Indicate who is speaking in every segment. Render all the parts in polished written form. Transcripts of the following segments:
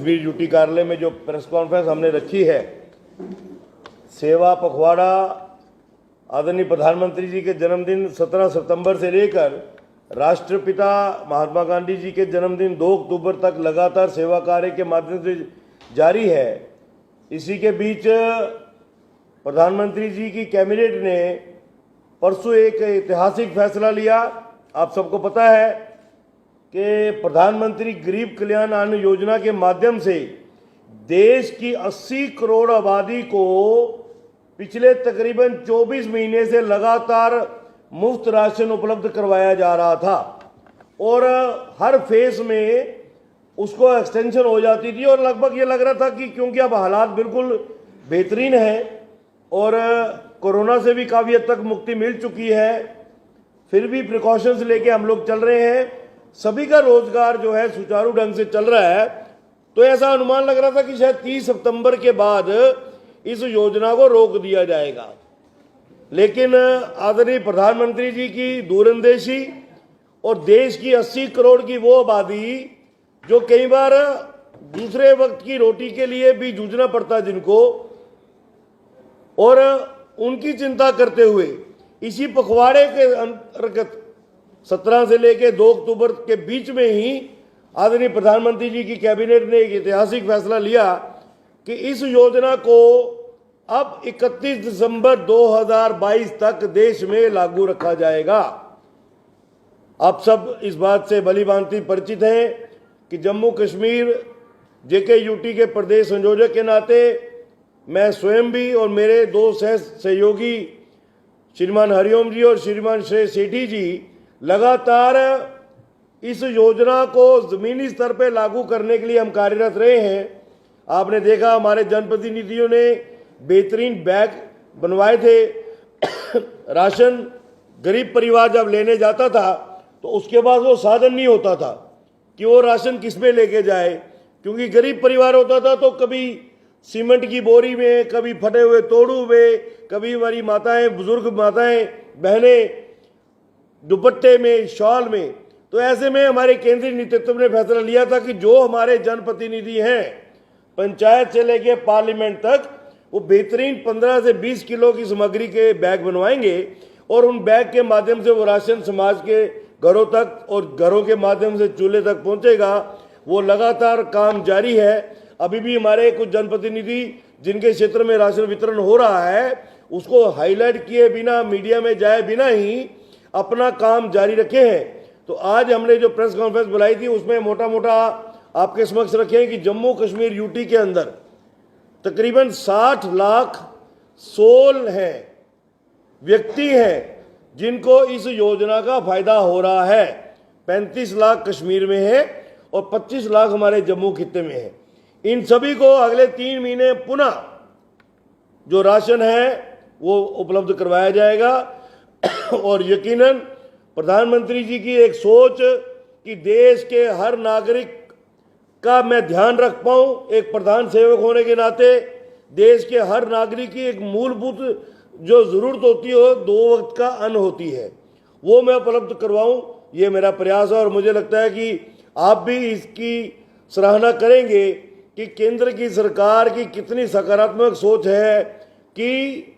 Speaker 1: Kashmir UT कार्यालय में जो प्रेस कॉन्फ्रेंस हमने रखी है, सेवा पखवाड़ा आदरणीय प्रधानमंत्री जी के जन्मदिन 17 सितंबर से लेकर राष्ट्रपिता महात्मा गांधी जी के जन्मदिन 2 अक्टूबर तक लगातार सेवा कार्य के माध्यम से जारी है। इसी के बीच प्रधानमंत्री जी की कैबिनेट ने परसों एक ऐतिहासिक फैसला लिया। आप सबको पता है कि प्रधानमंत्री गरीब कल्याण अन्न योजना के माध्यम से देश की 80 करोड़ आबादी को पिछले तकरीबन 24 महीने से लगातार मुफ्त राशन उपलब्ध करवाया जा रहा था और हर फेज में उसको एक्सटेंशन हो जाती थी और लगभग ये लग रहा था कि क्योंकि अब हालात बिल्कुल बेहतरीन है और कोरोना से भी काफ़ी हद तक मुक्ति मिल चुकी है, फिर भी प्रिकॉशंस लेके हम लोग चल रहे हैं, सभी का रोजगार जो है सुचारू ढंग से चल रहा है। तो ऐसा अनुमान लग रहा था कि शायद 30 सितंबर के बाद इस योजना को रोक दिया जाएगा, लेकिन आदरणीय प्रधानमंत्री जी की दूरंदेशी और देश की 80 करोड़ की वो आबादी जो कई बार दूसरे वक्त की रोटी के लिए भी जूझना पड़ता जिनको, और उनकी चिंता करते हुए इसी पखवाड़े के अंतर्गत 17 से लेकर 2 अक्टूबर के बीच में ही आदरणीय प्रधानमंत्री जी की कैबिनेट ने एक ऐतिहासिक फैसला लिया कि इस योजना को अब 31 दिसंबर 2022 तक देश में लागू रखा जाएगा। आप सब इस बात से भली भांति परिचित हैं कि जम्मू कश्मीर जेके यूटी के प्रदेश संयोजक के नाते मैं स्वयं भी और मेरे दो सहयोगी श्रीमान हरिओम जी और श्रीमान श्रेय सेठी जी लगातार इस योजना को जमीनी स्तर पर लागू करने के लिए हम कार्यरत रहे हैं। आपने देखा हमारे जनप्रतिनिधियों ने बेहतरीन बैग बनवाए थे। राशन गरीब परिवार जब लेने जाता था तो उसके पास वो साधन नहीं होता था कि वो राशन किस में लेके जाए, क्योंकि गरीब परिवार होता था तो कभी सीमेंट की बोरी में, कभी फटे हुए तोड़ू में, कभी हमारी माताएं, बुजुर्ग माताएं बहनें दुपट्टे में, शॉल में। तो ऐसे में हमारे केंद्रीय नेतृत्व ने फैसला लिया था कि जो हमारे जनप्रतिनिधि हैं पंचायत से लेके पार्लियामेंट तक, वो बेहतरीन 15 से 20 किलो की सामग्री के बैग बनवाएंगे और उन बैग के माध्यम से वो राशन समाज के घरों तक और घरों के माध्यम से चूल्हे तक पहुंचेगा। वो लगातार काम जारी है। अभी भी हमारे कुछ जनप्रतिनिधि जिनके क्षेत्र में राशन वितरण हो रहा है उसको हाईलाइट किए बिना, मीडिया में जाए बिना ही अपना काम जारी रखे हैं। तो आज हमने जो प्रेस कॉन्फ्रेंस बुलाई थी उसमें मोटा मोटा आपके समक्ष रखे कि जम्मू कश्मीर यूटी के अंदर तकरीबन 60 लाख सोल हैं, व्यक्ति हैं जिनको इस योजना का फायदा हो रहा है। 35 लाख कश्मीर में है और 25 लाख हमारे जम्मू खित्ते में है। इन सभी को अगले 3 महीने पुनः जो राशन है वो उपलब्ध करवाया जाएगा और यकीनन प्रधानमंत्री जी की एक सोच कि देश के हर नागरिक का मैं ध्यान रख पाऊं, एक प्रधान सेवक होने के नाते देश के हर नागरिक की एक मूलभूत जो जरूरत होती है 2 वक्त का अन्न होती है, वो मैं उपलब्ध करवाऊं, ये मेरा प्रयास है। और मुझे लगता है कि आप भी इसकी सराहना करेंगे कि केंद्र की सरकार की कितनी सकारात्मक सोच है कि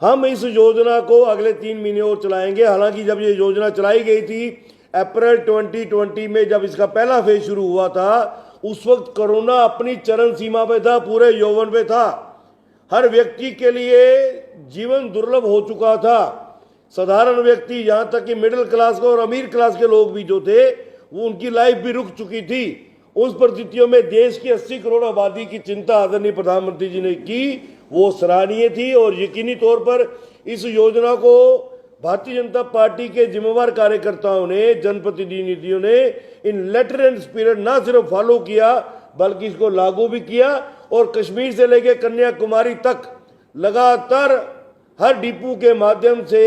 Speaker 1: हम इस योजना को अगले 3 महीने और चलाएंगे। हालांकि जब ये योजना चलाई गई थी अप्रैल 2020 में, जब इसका पहला फेज शुरू हुआ था, उस वक्त कोरोना अपनी चरम सीमा पे था, पूरे यौवन पे था। हर व्यक्ति के लिए जीवन दुर्लभ हो चुका था। साधारण व्यक्ति, यहाँ तक कि मिडिल क्लास के और अमीर क्लास के लोग भी जो थे वो उनकी लाइफ भी रुक चुकी थी। उस परिस्थितियों में देश की 80 करोड़ आबादी की चिंता आदरणीय प्रधानमंत्री जी ने की, वो सराहनीय थी। और यकीनी तौर पर इस योजना को भारतीय जनता पार्टी के जिम्मेवार कार्यकर्ताओं ने, जनप्रतिनिधियों ने इन लेटर एंड स्पिरिट ना सिर्फ फॉलो किया बल्कि इसको लागू भी किया और कश्मीर से लेकर कन्याकुमारी तक लगातार हर डिपो के माध्यम से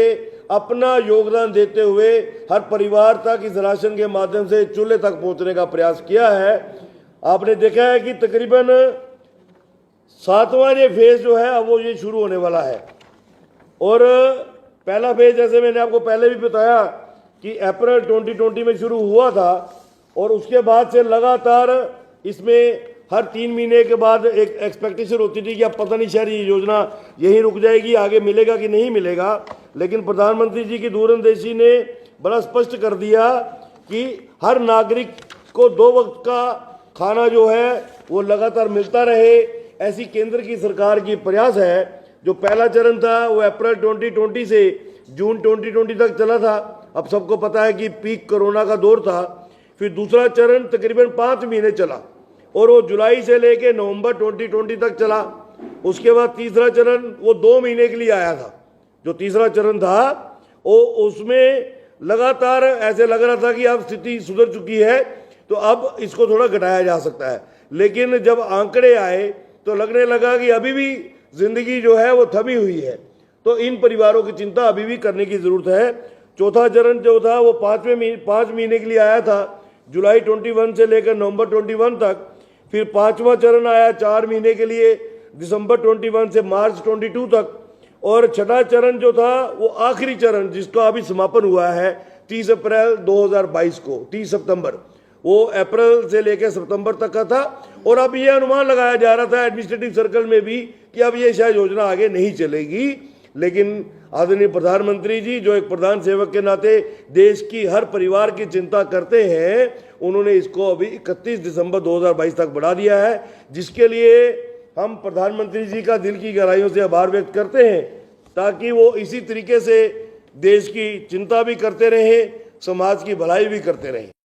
Speaker 1: अपना योगदान देते हुए हर परिवार तक इस राशन के माध्यम से चूल्हे तक पहुंचने का प्रयास किया है। आपने देखा है कि तकरीबन 7वां ये फेज जो है अब वो ये शुरू होने वाला है। और पहला फेज जैसे मैंने आपको पहले भी बताया कि अप्रैल 2020 में शुरू हुआ था और उसके बाद से लगातार इसमें हर 3 महीने के बाद एक एक्सपेक्टेशन होती थी कि अब पता नहीं शायद ये योजना यहीं रुक जाएगी, आगे मिलेगा कि नहीं मिलेगा। लेकिन प्रधानमंत्री जी की दूरंदेशी ने बड़ा स्पष्ट कर दिया कि हर नागरिक को 2 वक्त का खाना जो है वो लगातार मिलता रहे। ऐसी केंद्र की सरकार की प्रयास है। जो पहला चरण था वो अप्रैल 2020 से जून 2020 तक चला था। अब सबको पता है कि पीक कोरोना का दौर था। फिर दूसरा चरण तकरीबन 5 महीने चला और वो जुलाई से लेके नवंबर 2020 तक चला। उसके बाद तीसरा चरण वो 2 महीने के लिए आया था। जो तीसरा चरण था वो उसमें लगातार ऐसे लग रहा था कि अब स्थिति सुधर चुकी है तो अब इसको थोड़ा घटाया जा सकता है। लेकिन जब आंकड़े आए तो लगने लगा कि अभी भी जिंदगी जो है वो थमी हुई है। तो इन परिवारों की चिंता अभी भी करने की जरूरत है। चौथा चरण जो था वो 5 महीने के लिए आया था, जुलाई 21 से लेकर नवंबर 21 तक। फिर 5वां चरण आया 4 महीने के लिए, दिसंबर 21 से मार्च 22 तक। और छठा चरण जो था वो आखिरी चरण जिसका अभी समापन हुआ है 30 अप्रैल 2022 को, 30 सितंबर, वो अप्रैल से लेकर सितंबर तक का था। और अब ये अनुमान लगाया जा रहा था एडमिनिस्ट्रेटिव सर्कल में भी कि अब ये शायद योजना आगे नहीं चलेगी। लेकिन आदरणीय प्रधानमंत्री जी जो एक प्रधान सेवक के नाते देश की हर परिवार की चिंता करते हैं, उन्होंने इसको अभी 31 दिसंबर 2022 तक बढ़ा दिया है, जिसके लिए हम प्रधानमंत्री जी का दिल की गहराइयों से आभार व्यक्त करते हैं, ताकि वो इसी तरीके से देश की चिंता भी करते रहें, समाज की भलाई भी करते रहें।